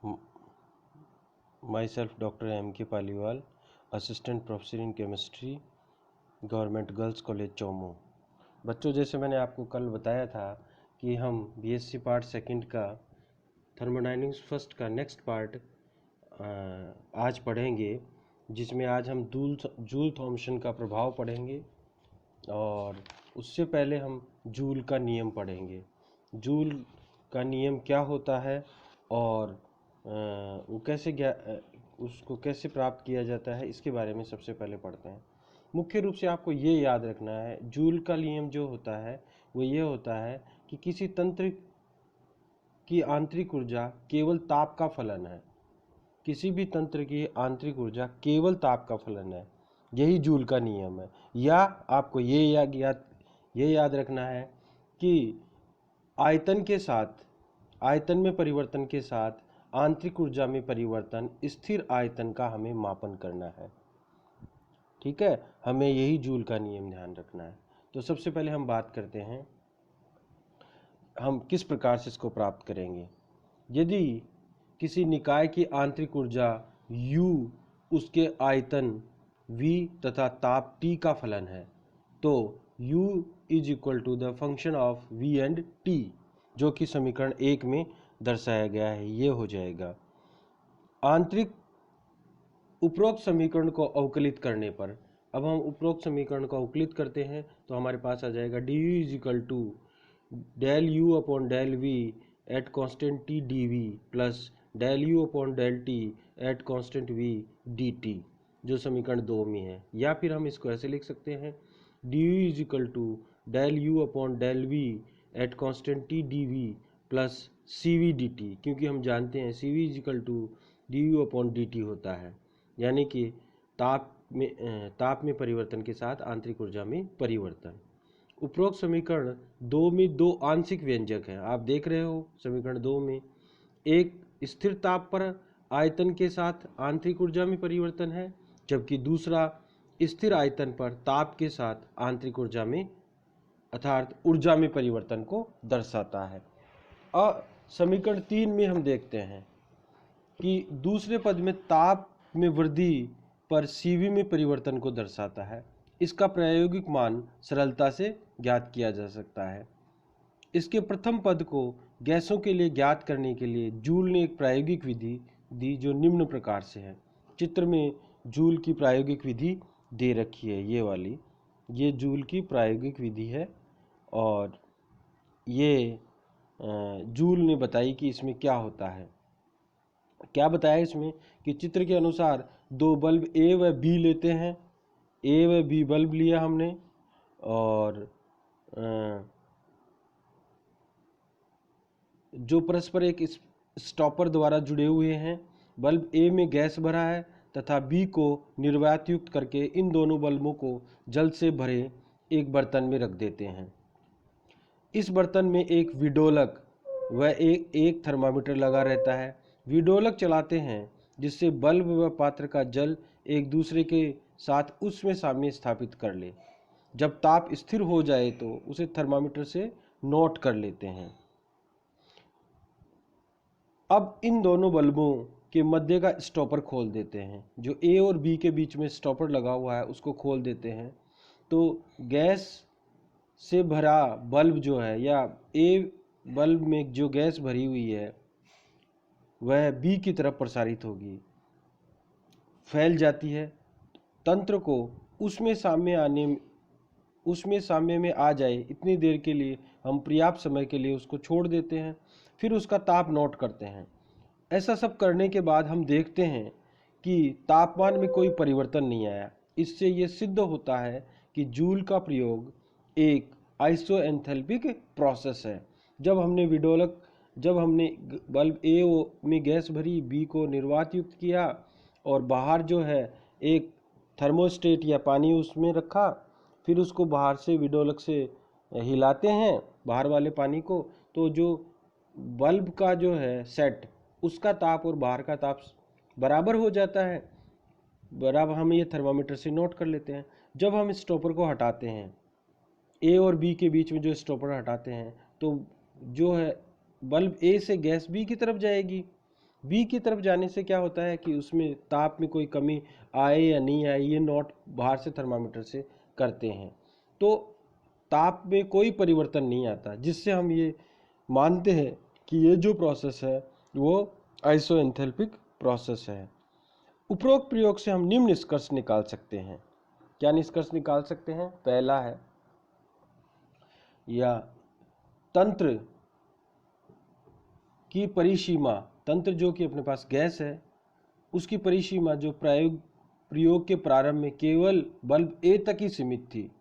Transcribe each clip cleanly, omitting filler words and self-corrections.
My self doctor M के Paliwal, assistant professor in chemistry, government girls college Chomu. बच्चों, जैसे मैंने आपको कल बताया था कि हम बीएससी पार्ट सेकंड का थर्मोडायनेमिक्स फर्स्ट का नेक्स्ट पार्ट आज पढ़ेंगे, जिसमें आज हम जूल थॉमसन का प्रभाव पढ़ेंगे और उससे पहले हम जूल का नियम पढ़ेंगे। जूल का नियम क्या होता है और वो उसको कैसे प्राप्त किया जाता है, इसके बारे में सबसे पहले पढ़ते हैं। मुख्य रूप से आपको ये याद रखना है, जूल का नियम जो होता है वो ये होता है कि किसी तंत्र की आंतरिक ऊर्जा केवल ताप का फलन है। किसी भी तंत्र की आंतरिक ऊर्जा केवल ताप का फलन है, यही जूल का नियम है। या आपको ये याद रखना है कि आयतन में परिवर्तन के साथ आंतरिक ऊर्जा में परिवर्तन स्थिर आयतन का हमें मापन करना है। ठीक है, हमें यही जूल का नियम ध्यान रखना है। तो सबसे पहले हम बात करते हैं हम किस प्रकार से इसको प्राप्त करेंगे। यदि किसी निकाय की आंतरिक ऊर्जा U उसके आयतन V तथा ताप T का फलन है, तो U is equal to the function of V and T, जो कि समीकरण 1 में दर्शाया गया है, ये हो जाएगा। आंतरिक उपरोक्त समीकरण को अवकलित करने पर, अब हम उपरोक्त समीकरण को अवकलित करते हैं तो हमारे पास आ जाएगा du is equal to del U upon del V at constant T D V plus del U upon del T at constant V D T, जो समीकरण 2 में है। या फिर हम इसको ऐसे लिख सकते हैं D U is equal to del U upon del V at constant T D V plus C V D T, क्योंकि हम जानते हैं C V is equal to D U upon D T होता है, यानी कि ताप में परिवर्तन के साथ आंतरिक ऊर्जा में परिवर्तन। उपरोक्त समीकरण 2 में दो आंशिक व्यंजक हैं, आप देख रहे हो। समीकरण 2 में एक स्थिर ताप पर आयतन के साथ आंतरिक ऊर्जा में परिवर्तन है, जबकि दूसरा स्थिर आयतन पर ताप के साथ आंतरिक ऊर्जा में अर्थात ऊर्जा में परिवर्तन को दर्शाता है। और समीकरण 3 में हम देखते हैं कि दूसरे पद में ताप में वृद्धि पर Cv में परिवर्तन को दर्शाता है। इसका प्रायोगिक मान सरलता से ज्ञात किया जा सकता है। इसके प्रथम पद को गैसों के लिए ज्ञात करने के लिए जूल ने एक प्रायोगिक विधि दी, जो निम्न प्रकार से है। चित्र में जूल की प्रायोगिक विधि दे रखी है, ये वाली, ये जूल की प्रायोगिक विधि है और ये जूल ने बताई कि इसमें क्या होता है। क्या बताया इसमें कि चित्र के अनुसार दो बल्ब ए व बी लेते हैं, ए व बी बल्ब लिया हमने और जो परस्पर एक स्टॉपर द्वारा जुड़े हुए हैं। बल्ब ए में गैस भरा है तथा बी को निर्वात युक्त करके इन दोनों बल्बों को जल से भरे एक बर्तन में रख देते हैं। इस बर्तन में एक विडोलक व एक थर्मामीटर लगा रहता है। विडोलक चलाते हैं जिससे बल्ब व पात्र का जल एक दूसरे के साथ उसमें साम्य स्थापित कर ले। जब ताप स्थिर हो जाए तो उसे थर्मामीटर से नोट कर लेते हैं। अब इन दोनों बल्बों के मध्य का स्टॉपर खोल देते हैं। जो ए और बी के बीच में स्टॉपर लगा हुआ है उसको खोल देते हैं, तो गैस से भरा बल्ब जो है, या ए बल्ब में जो गैस भरी हुई है वह बी की तरफ प्रसारित होगी, फैल जाती है। तंत्र को उसमें साम्य में आ जाए इतनी देर के लिए हम पर्याप्त समय के लिए उसको छोड़ देते हैं, फिर उसका ताप नोट करते हैं। ऐसा सब करने के बाद हम देखते हैं कि तापमान में कोई परिवर्तन नहीं आया। इससे ये सिद्ध होता है कि जूल का प्रयोग एक आइसोएंथैल्पिक प्रोसेस है। जब हमने बल्ब ए में गैस भरी, बी को निर्वात युक्त किया और बाहर जो है एक थर्मोस्टेट या पानी उसमें रखा, फिर उसको बाहर से विडोलक से हिलाते हैं बाहर वाले पानी को, तो जो बल्ब का जो है सेट, उसका ताप और बाहर का ताप बराबर हो जाता है। बराबर हम ये थर्मामीटर से नोट कर लेते हैं। जब हम स्टॉपर को हटाते हैं, ए और बी के बीच में जो स्टॉपर हटाते हैं, तो जो है बल्ब ए से गैस बी की तरफ जाएगी। बी की तरफ जाने से क्या होता है कि उसमें ताप में कोई कमी आए या नहीं आए, ये नोट बाहर से थर्मामीटर से करते हैं। तो ताप में कोई परिवर्तन नहीं आता, जिससे हम ये मानते हैं कि ये जो प्रोसेस है वो आइसोएंथैल्पिक प्रोसेस है। उपरोक्त प्रयोग से हम निम्न निष्कर्ष निकाल सकते हैं। क्या निष्कर्ष निकाल सकते हैं? पहला है, या तंत्र की परिसीमा, तंत्र जो कि अपने पास गैस है उसकी परिसीमा जो प्रयोग के प्रारंभ में केवल बल्ब ए तक ही सीमित थी,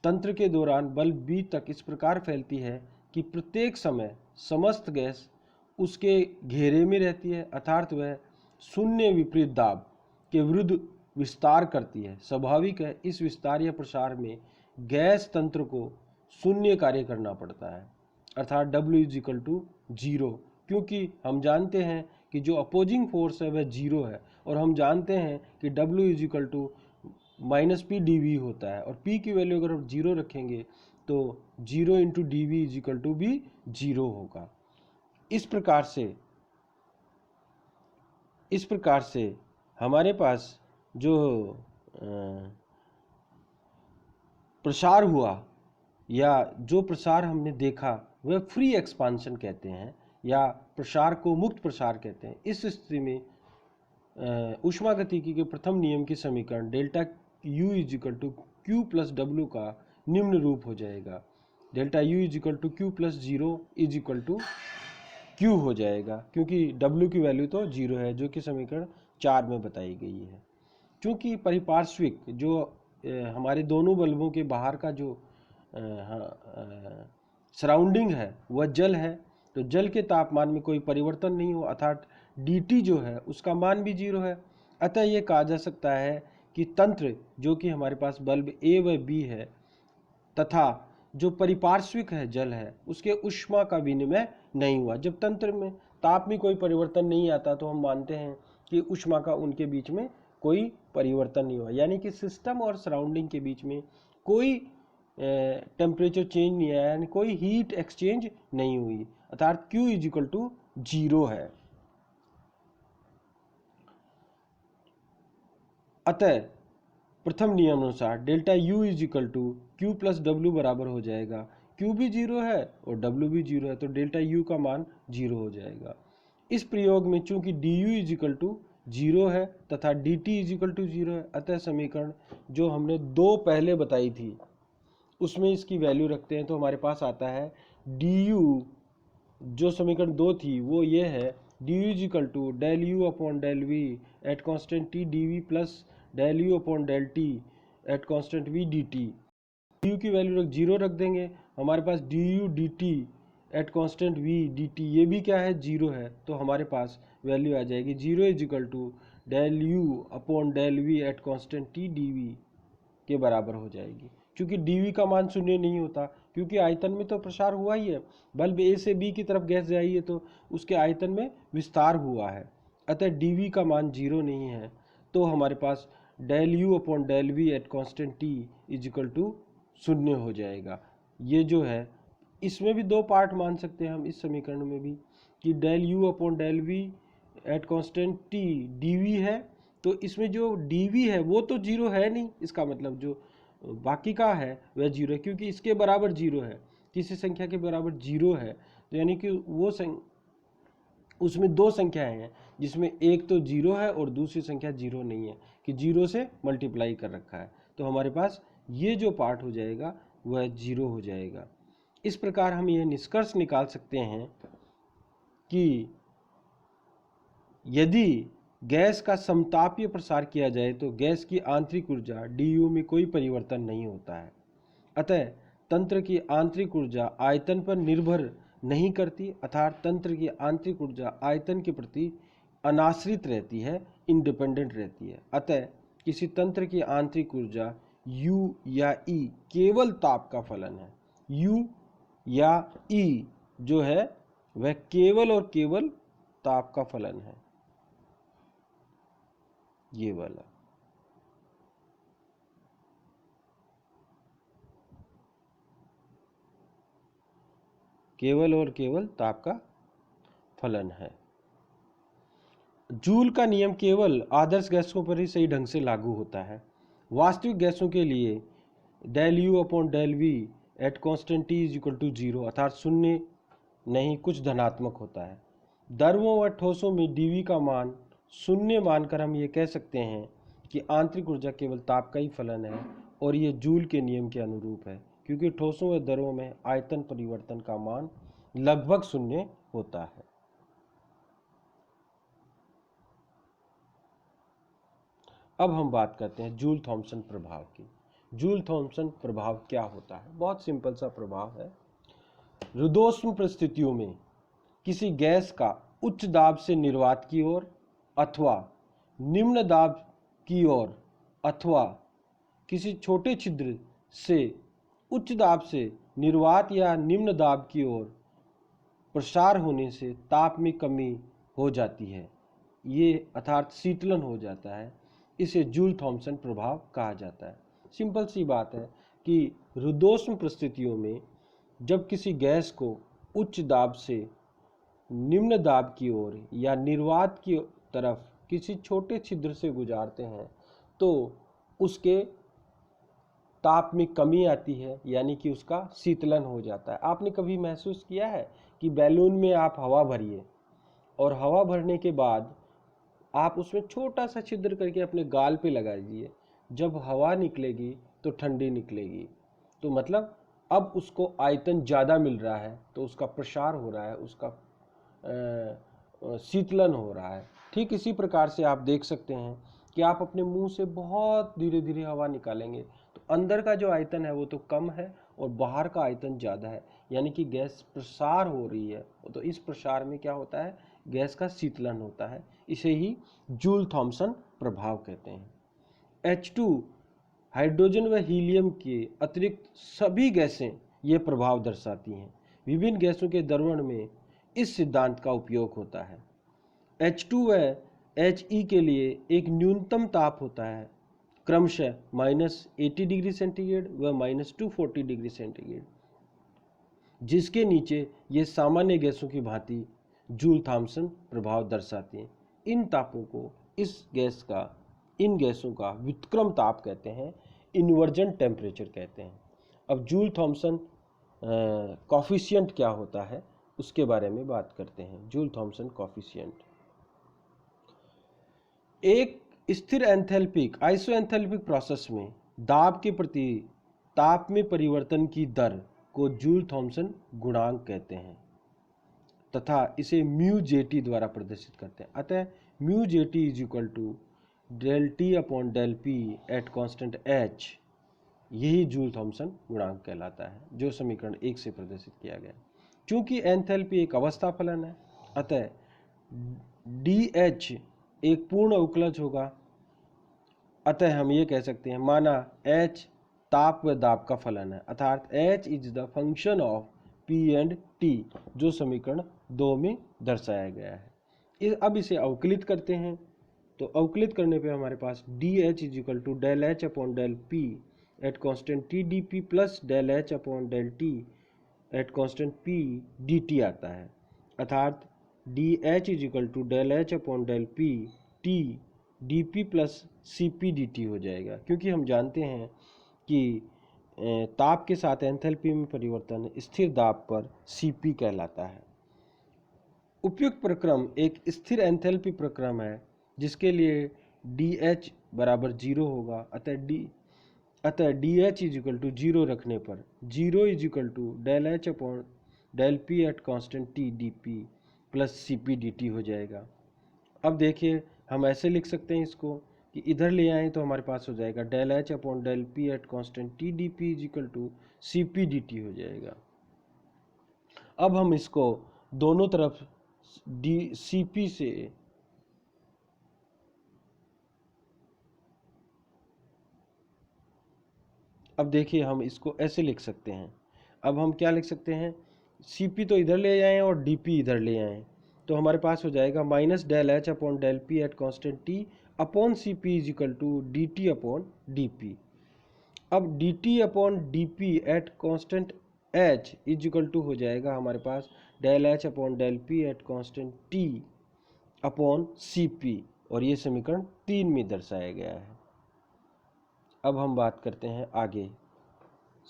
तंत्र के दौरान बल्ब बी तक इस प्रकार फैलती है कि प्रत्येक समय समस्त गैस उसके घेरे में रहती है, अर्थात वह शून्य विपरीत दाब के विरुद्ध विस्तार करती है। स्वाभाविक है, इस विस्तार या प्रसार में गैस तंत्र को शून्य कार्य करना पड़ता है, अर्थात W = 0, क्योंकि हम जानते हैं कि जो अपोजिंग फोर्स है वह 0 है, और हम जानते हैं कि W = -P होता है, और P की वैल्यू अगर हम 0 रखेंगे तो 0 × dV = भी 0 होगा। इस प्रकार से हमारे पास जो प्रसार हुआ या जो प्रसार हमने देखा वह फ्री एक्सपांशन कहते हैं, या प्रसार को मुक्त प्रसार कहते हैं। इस स्थिति में ऊष्मागतिकी के प्रथम नियम की समीकरण डेल्टा U = Q + W का निम्न रूप हो जाएगा। डेल्टा U = Q + 0 = Q हो जाएगा, क्योंकि W की वैल्यू तो 0 है जो कि समीकरण 4 में बताई गई है। क्योंकि परिपार्श्विक जो हमारे दोनों बल्बों के बाहर का जो सराउंडिंग है वह जल है, तो जल के तापमान में कोई परिवर्तन नहीं हो, अर्थात dt जो है उसका मान भी 0 है। अतः ये कहा जा सकता है कि तंत्र जो कि हमारे पास बल्ब A व B है तथा जो परिपार्श्विक है जल है उसके ऊष्मा का विनिमय नहीं हुआ। जब तंत्र में ताप में कोई परिवर्तन नहीं आता तो हम मानते हैं कि ऊष्मा का उनके बीच में कोई परिवर्तन नहीं हुआ, यानी कि सिस्टम और सराउंडिंग के बीच में कोई टेम्परेचर चेंज नहीं आया, यानी कोई हीट एक्सचेंज नहीं हुई, अर्थात Q = 0 है। अतः प्रथम नियम अनुसार डेल्टा U = Q + W बराबर हो जाएगा, Q भी 0 है और W भी 0 है, तो डेल्टा U का मान 0 हो जाएगा। इस प्रयोग में चूंकि du = 0 है तथा dt = 0 है, अतः समीकरण जो हमने दो पहले बताई थी उसमें इसकी वैल्यू रखते हैं तो हमारे पास आता है du, जो समीकरण 2 थी वो ये है, du = del U del V at constant T dV plus del U del T at constant V dt। du की वैल्यू 0 रख देंगे, हमारे पास du dt at constant V dt ये भी क्या है 0 है, तो हमारे पास वैल्यू आ जाएगी 0 = del U del V at constant T dV के बराबर हो जाएगी। क्योंकि dV का मान शून्य नहीं होता, क्योंकि आयतन में तो प्रसार हुआ ही है, बल्ब A से B की तरफ गैस जाई है तो उसके आयतन में विस्तार हुआ है, अतः dV का मान 0 नहीं है, तो हमारे पास del U del V at constant T = 0 हो जाएगा। ये जो है इसमें भी दो पार्ट मान सकते हैं हम इस समीकरण में भी, कि del U del V at constant T dV है, तो इसमें जो dV है वो तो 0 है नहीं, इसका मतलब जो बाकी का है वह 0 है, क्योंकि इसके बराबर 0 है, किसी संख्या के बराबर 0 है, तो यानी कि वो उसमें दो संख्याएं हैं जिसमें एक तो 0 है और दूसरी संख्या 0 नहीं है, कि 0 से मल्टीप्लाई कर रखा है, तो हमारे पास ये जो पार्ट हो जाएगा वह 0 हो जाएगा। इस प्रकार हम यह निष्कर्ष निकाल सकते हैं कि यदि गैस का समतापीय प्रसार किया जाए तो गैस की आंतरिक ऊर्जा du में कोई परिवर्तन नहीं होता है, अतः तंत्र की आंतरिक ऊर्जा आयतन पर निर्भर नहीं करती, अर्थात तंत्र की आंतरिक ऊर्जा आयतन के प्रति अनाश्रित रहती है, इंडिपेंडेंट रहती है। अतः किसी तंत्र की आंतरिक ऊर्जा U या E केवल ताप का फलन है। U या E जो है वह केवल और केवल ताप का फलन है, ये वाला। केवल और केवल ताप का फलन है। जूल का नियम केवल आदर्श गैसों पर ही सही ढंग से लागू होता है। वास्तविक गैसों के लिए del U upon del V at constant T is equal to zero, अर्थात शून्य नहीं कुछ धनात्मक होता है। द्रवों व ठोसों में डीवी का मान शून्य मानकर हम ये कह सकते हैं कि आंतरिक ऊर्जा केवल ताप का ही फलन है और ये जूल के नियम के अनुरूप है, क्योंकि ठोसों व द्रवों में आयतन परिवर्तन का मान लगभग शून्य होता है। अब हम बात करते हैं जूल थॉम्सन प्रभाव की। जूल थॉम्सन प्रभाव क्या होता है? बहुत सिंपल सा प्रभाव है। रुद्धोष्म परिस्थितियों में किसी गैस का उच्च दाब से निर्वात की ओर अथवा निम्न दाब की ओर अथवा किसी छोटे छिद्र से उच्च दाब से निर्वात या निम्न दाब की ओर प्रसार होने से ताप में कमी हो जाती है, ये अर्थात शीतलन हो जाता है। इसे जूल थॉम्सन प्रभाव कहा जाता है। सिंपल सी बात है कि रुद्धोष्म परिस्थितियों में जब किसी गैस को उच्च दाब से निम्न दाब की ओर या निर्वात की तरफ किसी छोटे छिद्र से गुजारते हैं तो उसके ताप में कमी आती है, यानी कि उसका शीतलन हो जाता है। आपने कभी महसूस किया है कि बैलून में आप हवा भरिए और हवा भरने के बाद आप उसमें छोटा सा छिद्र करके अपने गाल पे लगा दीजिए, जब हवा निकलेगी तो ठंडी निकलेगी, तो मतलब अब उसको आयतन ज़्यादा मिल रहा है, तो उसका प्रसार हो रहा है, उसका शीतलन हो रहा है। ठीक इसी प्रकार से आप देख सकते हैं कि आप अपने मुंह से बहुत धीरे धीरे हवा निकालेंगे तो अंदर का जो आयतन है वो तो कम है और बाहर का आयतन ज़्यादा है, यानी कि गैस प्रसार हो रही है। तो इस प्रसार में क्या होता है? गैस का शीतलन होता है। इसे ही जूल थॉम्सन प्रभाव कहते हैं। H2 हाइड्रोजन व हीलियम के अतिरिक्त सभी गैसें ये प्रभाव दर्शाती हैं। विभिन्न गैसों के द्रवण में इस सिद्धांत का उपयोग होता है। H2 व He के लिए एक न्यूनतम ताप होता है, क्रमशः -80 डिग्री सेंटीग्रेड व -240 डिग्री सेंटीग्रेड, जिसके नीचे ये सामान्य गैसों की भांति जूल थॉम्सन प्रभाव दर्शाती हैं। इन तापों को इन गैसों का व्युत्क्रम ताप कहते हैं, इन्वर्जन टेम्परेचर कहते हैं। अब जूल थॉम्सन कॉफिशिएंट क्या होता है उसके बारे में बात करते हैं। जूल थॉम्सन कॉफिशिएंट एक स्थिर एंथैल्पिक आइसोएंथैल्पिक प्रोसेस में दाब के प्रति ताप में परिवर्तन की दर को जूल थॉम्सन गुणांक कहते हैं तथा इसे म्यू जेटी द्वारा प्रदर्शित करते हैं। अतः mu JT is equal to del T upon del P at constant H, यही जूल थॉम्सन गुणांक कहलाता है, जो समीकरण 1 से प्रदर्शित किया गया। चूंकि एंथैल्पी एक अवस्था फलन है, अतः डी एच एक पूर्ण अवकलज होगा। अतः हम ये कह सकते हैं, माना एच ताप व दाब का फलन है, अर्थात H is the function of P and T, जो समीकरण 2 में दर्शाया गया है। अब इसे अवकलित करते हैं, तो अवकलित करने पे हमारे पास D H is equal to del H upon del P at constant T D P plus del H upon del T at constant P D T आता है, अर्थात D H is equal to del H upon del P T D P plus C P D T हो जाएगा, क्योंकि हम जानते हैं कि ताप के साथ एंथैल्पी में परिवर्तन स्थिर दाब पर Cp कहलाता है। उपयुक्त प्रक्रम एक स्थिर एंथैल्पी प्रक्रम है जिसके लिए dH बराबर 0 होगा। अतः dH इज इक्वल टू 0 रखने पर 0 is equal to del H upon del P at constant T D P plus C P D T हो जाएगा। अब देखिए हम ऐसे लिख सकते हैं इसको कि इधर ले आए तो हमारे पास हो जाएगा del H upon del P at constant T D P is equal to C P D T हो जाएगा। अब हम इसको दोनों तरफ डी सी पी से अब देखिए हम इसको ऐसे लिख सकते हैं। अब हम क्या लिख सकते हैं, सी पी तो इधर ले आए और डी पी इधर ले आए, तो हमारे पास हो जाएगा minus del H upon del P at constant T upon C P is equal to D T upon D P. अब D T upon D P at constant H is equal to हो जाएगा हमारे पास del H upon del P at constant T upon Cp, और ये समीकरण 3 में दर्शाया गया है। अब हम बात करते हैं आगे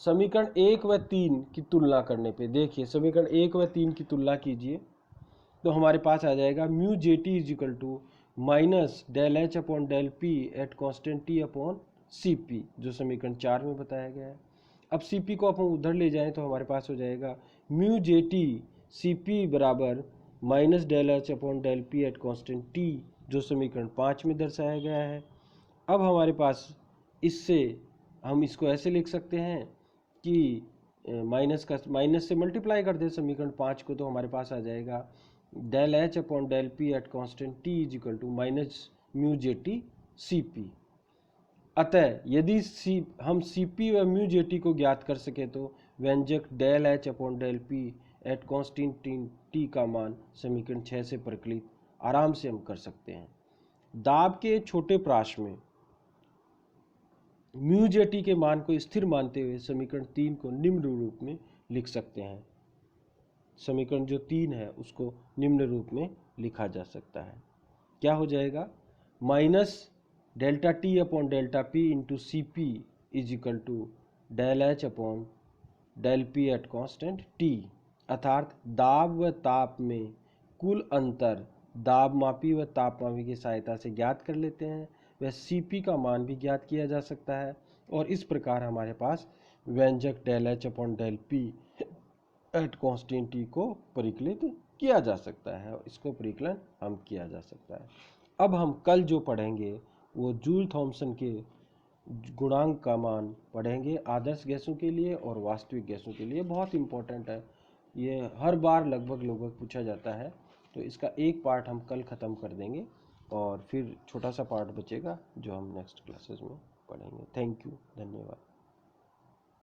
समीकरण 1 व 3 की तुलना करने पे। देखिए समीकरण 1 व 3 की तुलना कीजिए तो हमारे पास आ जाएगा mu J T is equal to minus del H upon del P at constant T upon C P, जो समीकरण 4 में बताया गया है। अब सी पी को अपन उधर ले जाएं तो हमारे पास हो जाएगा mu J T C P बराबर minus del H upon del P at constant T, जो समीकरण 5 में दर्शाया गया है। अब हमारे पास इससे हम इसको ऐसे लिख सकते हैं कि माइनस से मल्टीप्लाई कर दें समीकरण 5 को, तो हमारे पास आ जाएगा del H upon del P at constant T is equal to minus mu J T C P. अतः यदि हम सी पी व म्यू जे टी को ज्ञात कर सके तो व्यंजक del H upon del P at constant T का मान समीकरण 6 से परिकलित आराम से हम कर सकते हैं। दाब के छोटे प्राश में म्यू जे टी के मान को स्थिर मानते हुए समीकरण 3 को निम्न रूप में लिख सकते हैं। समीकरण जो 3 है उसको निम्न रूप में लिखा जा सकता है। क्या हो जाएगा? Minus delta T upon delta P into C P is equal to del H upon del P at constant T, अर्थात दाब व ताप में कुल अंतर दाब मापी व ताप मापी की सहायता से ज्ञात कर लेते हैं। वह सी पी का मान भी ज्ञात किया जा सकता है और इस प्रकार हमारे पास व्यंजक del H upon del P at constant T को परिकलित किया जा सकता है और इसको परिकलन हम किया जा सकता है। अब हम कल जो पढ़ेंगे वो जूल थॉमसन के गुणांक का मान पढ़ेंगे आदर्श गैसों के लिए और वास्तविक गैसों के लिए। बहुत इंपॉर्टेंट है, ये हर बार लगभग पूछा जाता है। तो इसका एक पार्ट हम कल ख़त्म कर देंगे और फिर छोटा सा पार्ट बचेगा जो हम नेक्स्ट क्लासेस में पढ़ेंगे। थैंक यू, धन्यवाद।